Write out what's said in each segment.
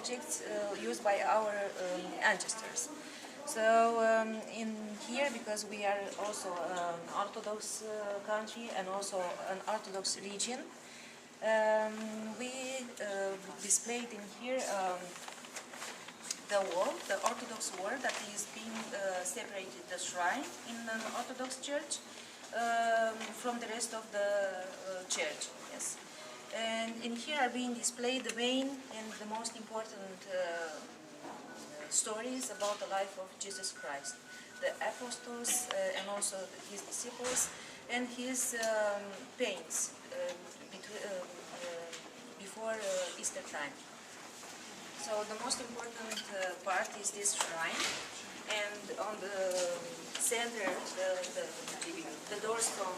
objects used by our ancestors. So in here, because we are also an Orthodox country and also an Orthodox region, we displayed in here the wall, the Orthodox wall that is being separated, the shrine in an Orthodox church from the rest of the church. Yes. And in here are being displayed the main and the most important stories about the life of Jesus Christ, the apostles and also his disciples, and his pains before Easter time. So the most important part is this shrine, and on the center, the doors from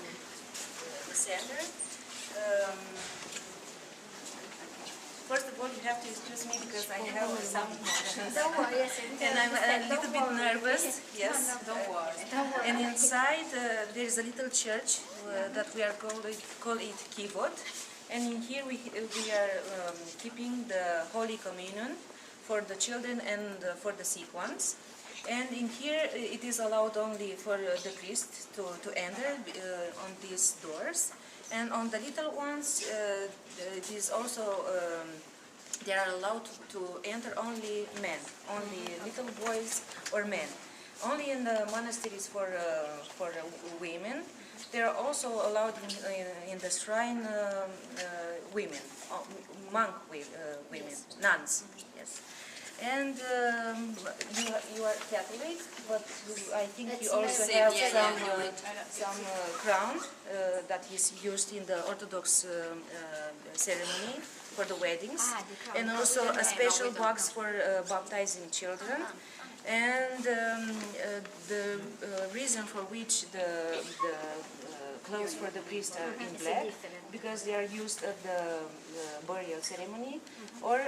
the center. First of all, you have to excuse me because I have some emotions. Don't worry, yes, and I'm a little bit nervous. Yes, don't worry. And inside there is a little church that we are call it kivot. And in here we are keeping the Holy Communion for the children and for the sick ones. And in here it is allowed only for the priest to enter on these doors. And on the little ones, it is also, they are allowed to enter only men, only little boys or men. Only in the monasteries for women. They are also allowed in the shrine women, monk women, nuns, yes. And you are Catholic, but I think you also have some crown that is used in the Orthodox ceremony for the weddings, and also a special box for baptizing children. And the reason for which the clothes for the priest are in black, because they are used at the burial ceremony, or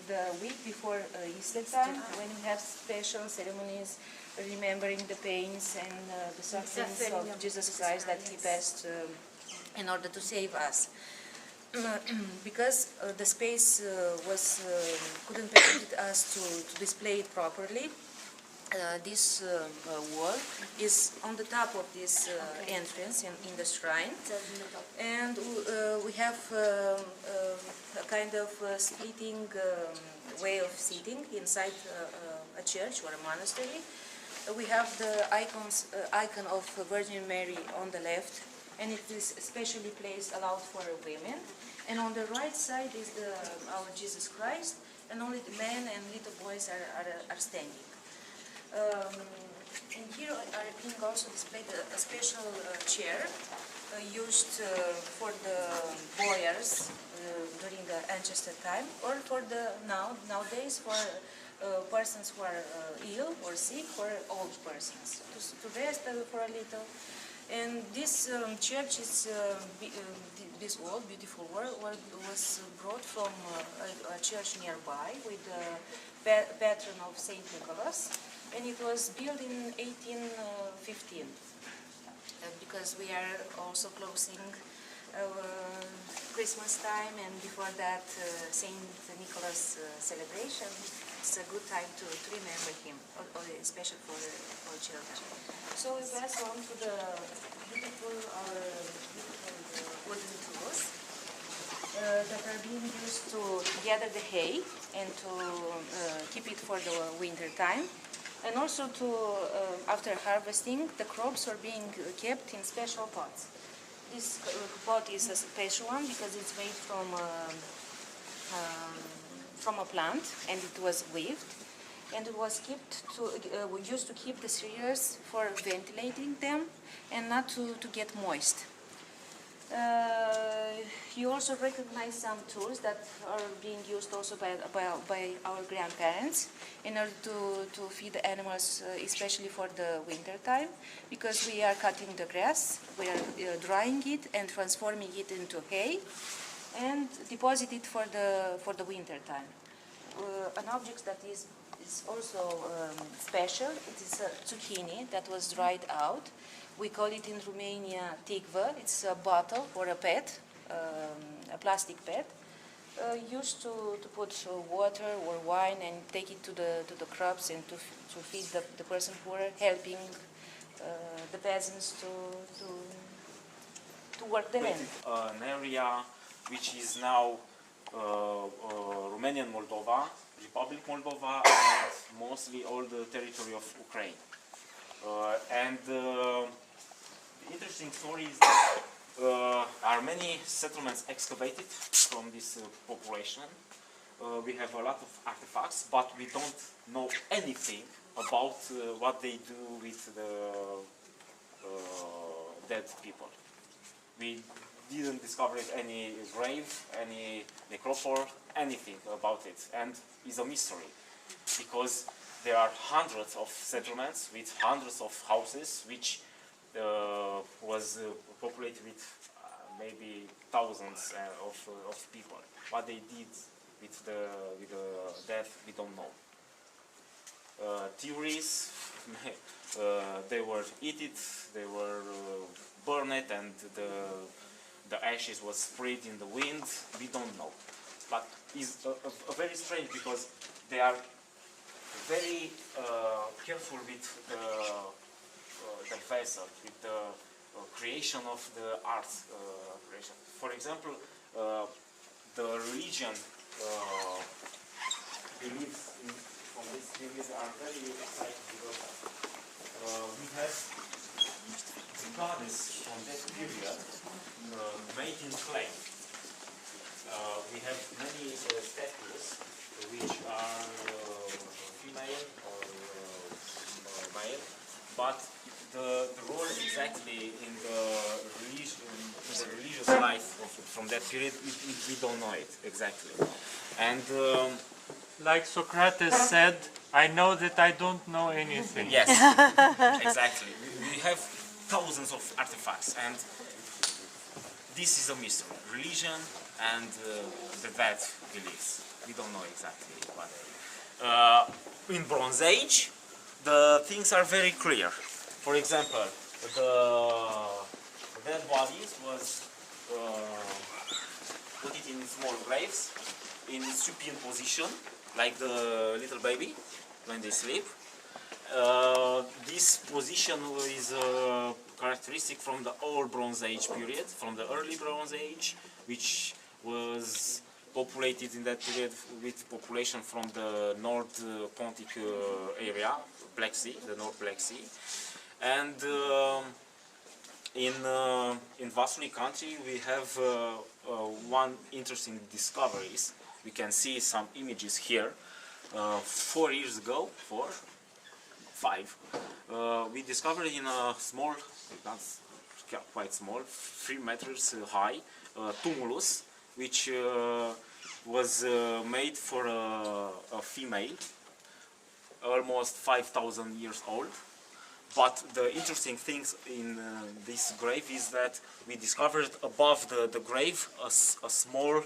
the week before Easter time, when we have special ceremonies remembering the pains and the sufferings of Jesus Christ that he passed in order to save us. Because the space couldn't permit us to display it properly. This wall is on the top of this entrance in the shrine, and we have a kind of splitting way of sitting inside a church or a monastery. We have the icon of Virgin Mary on the left, and it is especially placed allowed for women. And on the right side is our Jesus Christ, and only the men and little boys are standing. And here are being also displayed a special chair used for the boyars during the ancestor time, or for nowadays for persons who are ill or sick, or old persons to rest for a little. And this church is this old beautiful world was brought from a church nearby with the patron of Saint Nicholas, and it was built in 1815. Because we are also closing Christmas time, and before that Saint Nicholas celebration, it's a good time to remember him, especially for children. So we pass on to the beautiful wooden tools that are being used to gather the hay and to keep it for the winter time. And also to, after harvesting, the crops are being kept in special pots. This pot is a special one because it's made from a plant, and it was weaved. And it was we used to keep the cereals for ventilating them and not to get moist. You also recognize some tools that are being used also by our grandparents in order to feed the animals, especially for the winter time, because we are cutting the grass, we are drying it and transforming it into hay and deposit it for the winter time. An object that is also special, it is a zucchini that was dried out. We call it in Romania tigvă. It's a bottle or a PET, a plastic PET, used to put water or wine and take it to the crops and to feed the person who are helping the peasants to work the land. An area which is now Romanian Moldova, Republic Moldova, and mostly all the territory of Ukraine. And the interesting story is that are many settlements excavated from this population. We have a lot of artifacts, but we don't know anything about what they do with the dead people. We didn't discover any grave, any necropole, anything about it, and it's a mystery because there are hundreds of settlements with hundreds of houses which was populated with maybe thousands of people. What they did with the death, we don't know. Theories, they were eaten, they were burned, and the ashes was spread in the wind. We don't know. But it's very strange because they are very careful with the vessel, with the creation of the art creation. For example, the religion beliefs from this series are very exciting because we have the goddess from that period made in clay. We have many statues which are female or male, but the role exactly in the religious life from that period, we don't know it exactly. And like Socrates said, I know that I don't know anything. yes, exactly. We have thousands of artifacts, and this is a mystery. Religion and the dead beliefs. We don't know exactly what they are. In Bronze Age, the things are very clear. For example, the dead bodies was put it in small graves, in supine position, like the little baby when they sleep. This position is characteristic from the old Bronze Age period, from the early Bronze Age, which was populated in that period with population from the North Pontic area, Black Sea, the North Black Sea. And in Vasily country we have one interesting discoveries. We can see some images here. 4 years ago, 5, we discovered in a small, that's quite small, 3 meters high, tumulus, which was made for a female, almost 5,000 years old. But the interesting things in this grave is that we discovered above the grave a small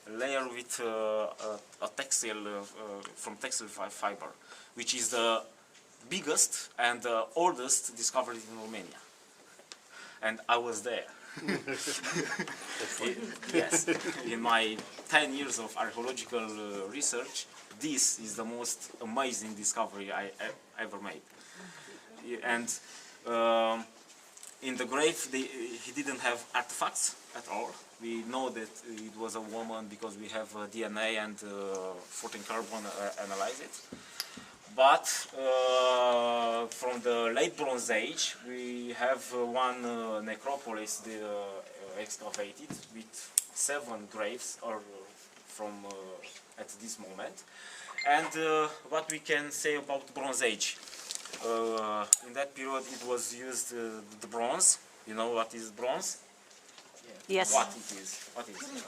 layer with a textile from textile fiber, which is the biggest and the oldest discovered in Romania. And I was there. Yes, in my 10 years of archaeological research, this is the most amazing discovery I ever made. And in the grave, he didn't have artifacts at all. We know that it was a woman because we have DNA and 14 carbon analyze it. But from the late Bronze Age, we have one necropolis excavated with 7 graves or from at this moment. And what we can say about Bronze Age? In that period, it was used the bronze. You know what is bronze? Yes. What it is? What is it?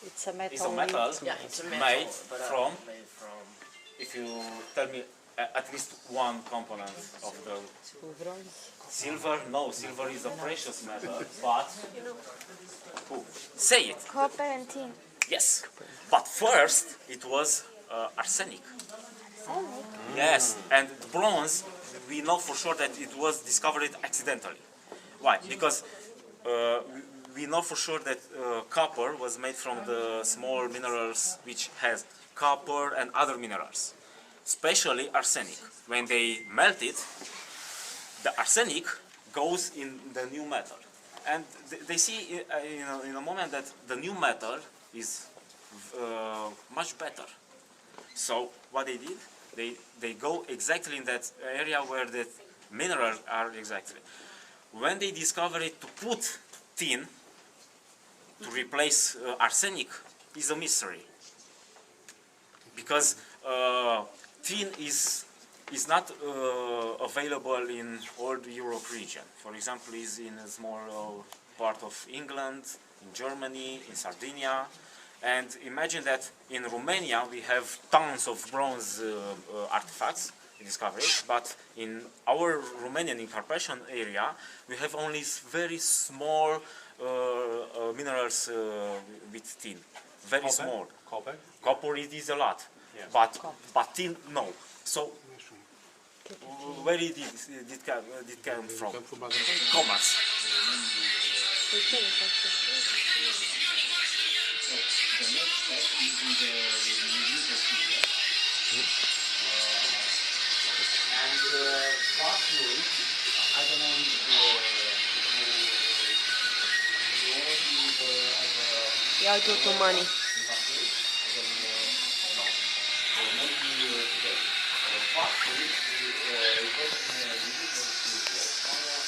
It's a metal. It's a metal, Yeah, it's a metal, made but, from, made from if you tell me at least one component of the silver. No, silver is a precious metal, but who? Say it. Copper and tin. Yes, but first it was arsenic. Yes, and the bronze, we know for sure that it was discovered accidentally. Why? Because we know for sure that copper was made from the small minerals which has copper and other minerals, especially arsenic. When they melt it, the arsenic goes in the new metal. And they see in a moment that the new metal is much better. So what they did, they go exactly in that area where the minerals are exactly. When they discovered it, to put tin to replace arsenic is a mystery, because tin is not available in all the Europe region. For example, is in a small part of England, in Germany, in Sardinia. And imagine that in Romania we have tons of bronze artifacts discovered, but in our Romanian incorporation area we have only very small minerals with tin, very small. Copper? Copper it is a lot, Yes. but tin no. So where did it come from? Commerce. in the music studio. And partially, I don't know if Ia uite tu, Mani.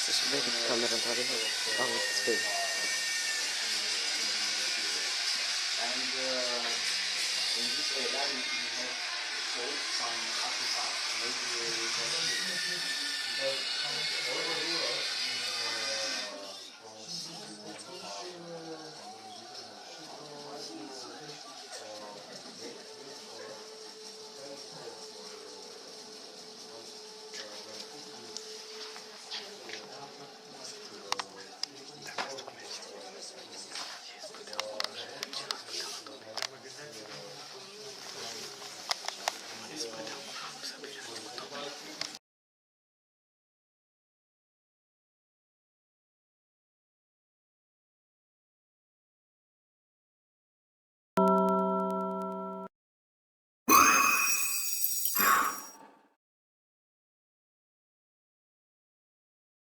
Să-și vede pe cameră, într-adevăr. Auzi, spui. And in this area we have stored some artifacts, maybe because all over Europe